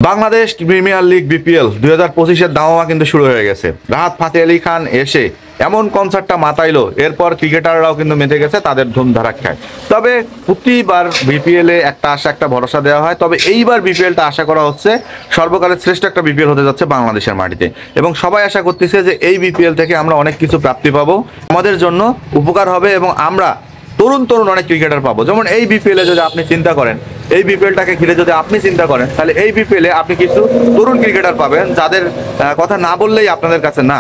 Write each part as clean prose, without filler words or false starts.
Bangladesh premier league BPL 2025-এর দামামা কিন্তু শুরু হয়ে গেছে। রাহাত ফাতে আলী খান এসে এমন কনসার্টটা মাতাইলো, এরপর ক্রিকেটাররাও কিন্তু মেতে গেছে তাদের ধুমধারাক্কায়। তবে প্রতিবার বিপিএলে একটা আশা একটা ভরসা দেওয়া হয়, তবে এইবার বিপিএলটা আশা করা হচ্ছে সর্বকালের শ্রেষ্ঠ একটা বিপিএল হতে যাচ্ছে বাংলাদেশের মাটিতে, এবং সবাই আশা করতেছে যে এই বিপিএল থেকে আমরা অনেক কিছু প্রাপ্তি পাবো, আমাদের জন্য উপকার হবে এবং আমরা তরুণ অনেক ক্রিকেটার পাবো। যেমন এই বিপিএলে যদি আপনি চিন্তা করেন, এই বিপিএলটাকে ঘিরে যদি আপনি চিন্তা করেন, তাহলে এই বিপিএলে আপনি কিছু তরুণ ক্রিকেটার পাবেন যাদের কথা না বললেই আপনাদের কাছে না।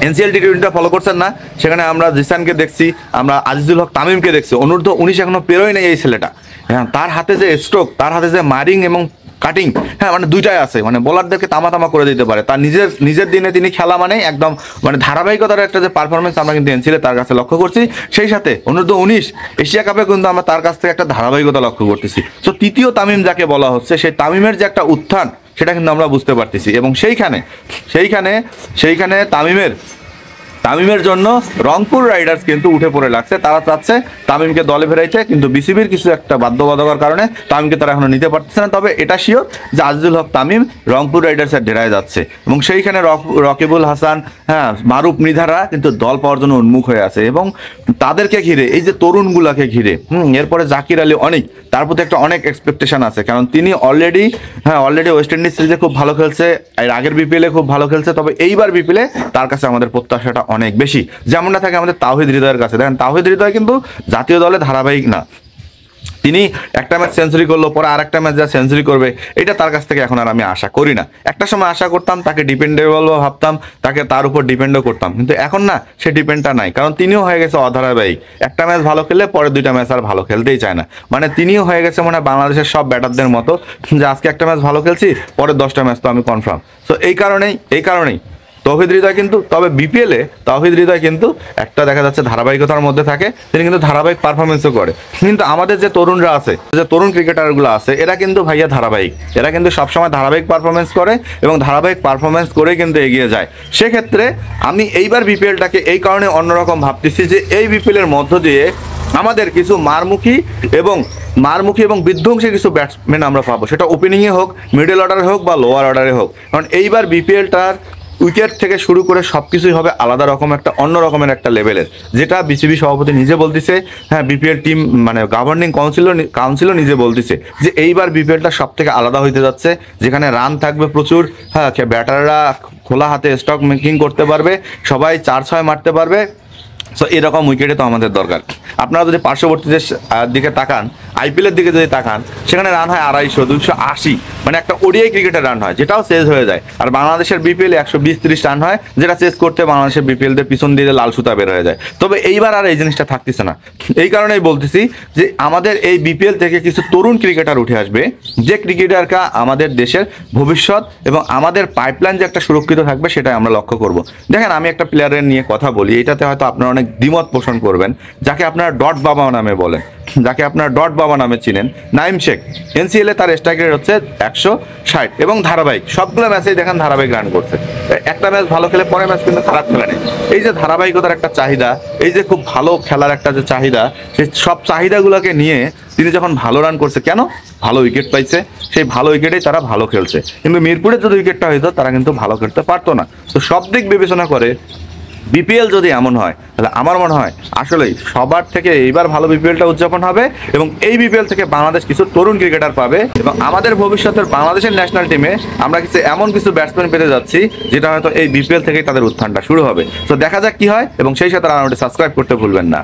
এনসিএল টি20টা ফলো করছেন না, সেখানে আমরা জিসানকে দেখছি, আমরা আজিজুল হক তামিমকে দেখছি। অনূর্ধ্ব-19 এখনো পেরোয় নেই এই ছেলেটা। হ্যাঁ, তার হাতে যে স্ট্রোক, তার হাতে যে মারিং এবং কাটিং, হ্যাঁ মানে দুইটাই আছে, মানে বোলারদেরকে তামা করে দিতে পারে। তার নিজের দিনে তিনি খেলা মানে একদম মানে ধারাবাহিকতার একটা যে পারফরমেন্স আমরা কিন্তু এনসিএলে তার কাছে লক্ষ্য করছি। সেই সাথে অনূর্ধ্ব-19 এশিয়া কাপে কিন্তু আমরা তার কাছ থেকে একটা ধারাবাহিকতা লক্ষ্য করতেছি। তো তৃতীয় তামিম যাকে বলা হচ্ছে, সেই তামিমের যে একটা উত্থান সেটা কিন্তু আমরা বুঝতে পারতেছি। এবং সেইখানে তামিমের জন্য রংপুর রাইডার্স কিন্তু উঠে পড়ে লাগছে। তারা চাচ্ছে তামিমকে দলে ফেরাইতে, কিন্তু বিসিবির কিছু একটা বাধ্যবাধকতার কারণে তামিমকে তারা এখনো নিতে পারতেছে না। তবে এটা শিওর যে আজিজুল হক তামিম রংপুর রাইডার্সের ডেরায় যাচ্ছে, এবং সেইখানে রকিবুল হাসান, হ্যাঁ মারুফ মৃধারা কিন্তু দল পাওয়ার জন্য উন্মুখ হয়ে আছে। এবং তাদেরকে ঘিরে, এই যে তরুণগুলাকে ঘিরে এরপরে জাকির আলী অনেক, তার প্রতি একটা অনেক এক্সপেকটেশন আছে, কারণ তিনি অলরেডি ওয়েস্ট ইন্ডিজ সিরিজে খুব ভালো খেলছে, এর আগের বিপিএলে খুব ভালো খেলছে। তবে এইবার বিপিএলে তার কাছে আমাদের প্রত্যাশাটা অনেক বেশি, যেমনটা থাকে আমাদের তাওহিদ হৃদয়ের কাছে। দেখেন তাওহিদ হৃদয় কিন্তু জাতীয় দলে ধারাবাহিক না, তিনি একটা ম্যাচ সেঞ্চুরি করলো, পরে আর একটা ম্যাচ যা সেঞ্চুরি করবে, এটা তার কাছ থেকে এখন আর আমি আশা করি না। একটা সময় আশা করতাম, তাকে ডিপেন্ডেবল ভাবতাম, তার উপর ডিপেন্ডও করতাম, কিন্তু এখন না, সে ডিপেন্ডটা নাই, কারণ তিনিও হয়ে গেছে অধারাবাহিক। একটা ম্যাচ ভালো খেললে পরে দুইটা ম্যাচ আর ভালো খেলতেই চায় না। মানে তিনিও হয়ে গেছে মানে বাংলাদেশের সব ব্যাটারদের মতো, যে আজকে একটা ম্যাচ ভালো খেলছি, পরের 10টা ম্যাচ তো আমি কনফার্ম। তো এই কারণেই তৌহিদ হৃদয় কিন্তু, তবে বিপিএলে তৌহিদ হৃদয় কিন্তু একটা দেখা যাচ্ছে ধারাবাহিকতার মধ্যে থাকে, তিনি কিন্তু ধারাবাহিক পারফরমেন্সও করে। কিন্তু আমাদের যে তরুণরা আছে, যে তরুণ ক্রিকেটারগুলো আছে, এরা কিন্তু ভাইয়া ধারাবাহিক, এরা কিন্তু সবসময় ধারাবাহিক পারফরমেন্স করে এবং ধারাবাহিক পারফরমেন্স করে কিন্তু এগিয়ে যায়। সেক্ষেত্রে আমি এইবার বিপিএলটাকে এই কারণে অন্যরকম ভাবতেছি যে এই বিপিএলের মধ্য দিয়ে আমাদের কিছু মারমুখী এবং বিধ্বংসী কিছু ব্যাটসম্যান আমরা পাবো, সেটা ওপেনিংয়ে হোক, মিডল অর্ডারে হোক বা লোয়ার অর্ডারে হোক। কারণ এইবার বিপিএলটার উইকেট থেকে শুরু করে সব কিছুই হবে আলাদা রকম, একটা অন্য রকমের একটা লেভেলের, যেটা বিসিবি সভাপতি নিজে বলতেছে। হ্যাঁ, বিপিএল টিম মানে গভর্নিং কাউন্সিলও নিজে বলতেছে যে এইবার বিপিএলটা সব থেকে আলাদা হইতে যাচ্ছে, যেখানে রান থাকবে প্রচুর, হ্যাঁ ব্যাটাররা খোলা হাতে স্টক মেকিং করতে পারবে, সবাই 4-6 মারতে পারবে। সো এরকম উইকেটে তো আমাদের দরকার। আপনারা যদি পার্শ্ববর্তী দেশ দিকে তাকান, আইপিএলের দিকে যদি তাকান, সেখানে রান হয় 250, 280, মানে একটা ওডিআই ক্রিকেটের রান হয়, যেটাও চেজ হয়ে যায়। আর বাংলাদেশের বিপিএলে 120-30 রান হয়, যেটা চেজ করতে বাংলাদেশের বিপিএলদের পিছন দিয়ে লাল সুতা বের হয়ে যায়। তবে এইবার আর এই জিনিসটা থাকতেছে না। এই কারণেই বলতেছি যে আমাদের এই বিপিএল থেকে কিছু তরুণ ক্রিকেটার উঠে আসবে, যে ক্রিকেটাররা আমাদের দেশের ভবিষ্যৎ এবং আমাদের পাইপলাইন যে একটা সুরক্ষিত থাকবে, সেটাই আমরা লক্ষ্য করব। দেখেন, আমি একটা প্লেয়ারের নিয়ে কথা বলি, এটাতে হয়তো আপনারা অনেক দ্বিমত পোষণ করবেন, যাকে আপনারা ডট বাবা নামে বলেন, যাকে আপনারা ডট বাবা নামে চিনেন, নাইম শেখ। এনসিএলে তার স্ট্রাইক রেট হচ্ছে 160 এবং ধারাবাহিক সবগুলো ম্যাচেই দেখেন ধারাবাহিক রান করছে। একটা ম্যাচ ভালো খেলে পরের ম্যাচ কিন্তু খারাপ খেলে নেই। এই যে ধারাবাহিকতার একটা চাহিদা, এই যে খুব ভালো খেলার একটা যে চাহিদা, সেই সব চাহিদাগুলোকে নিয়ে তিনি যখন ভালো রান করছে, কেন ভালো উইকেট পাইছে, সেই ভালো উইকেটেই তারা ভালো খেলছে। কিন্তু মিরপুরের যদি উইকেটটা হইতো, তারা কিন্তু ভালো খেলতে পারতো না। তো সব দিক বিবেচনা করে বিপিএল যদি এমন হয়, তাহলে আমার মনে হয় আসলেই সবার থেকে এইবার ভালো বিপিএলটা উদযাপন হবে, এবং এই বিপিএল থেকে বাংলাদেশ কিছু তরুণ ক্রিকেটার পাবে, এবং আমাদের ভবিষ্যতের বাংলাদেশের ন্যাশনাল টিমে আমরা এমন কিছু ব্যাটসম্যান পেতে যাচ্ছি, যেটা হয়তো এই বিপিএল থেকেই তাদের উত্থানটা শুরু হবে। তো দেখা যাক কি হয়, এবং সেই সাথে আমাদের সাবস্ক্রাইব করতে ভুলবেন না।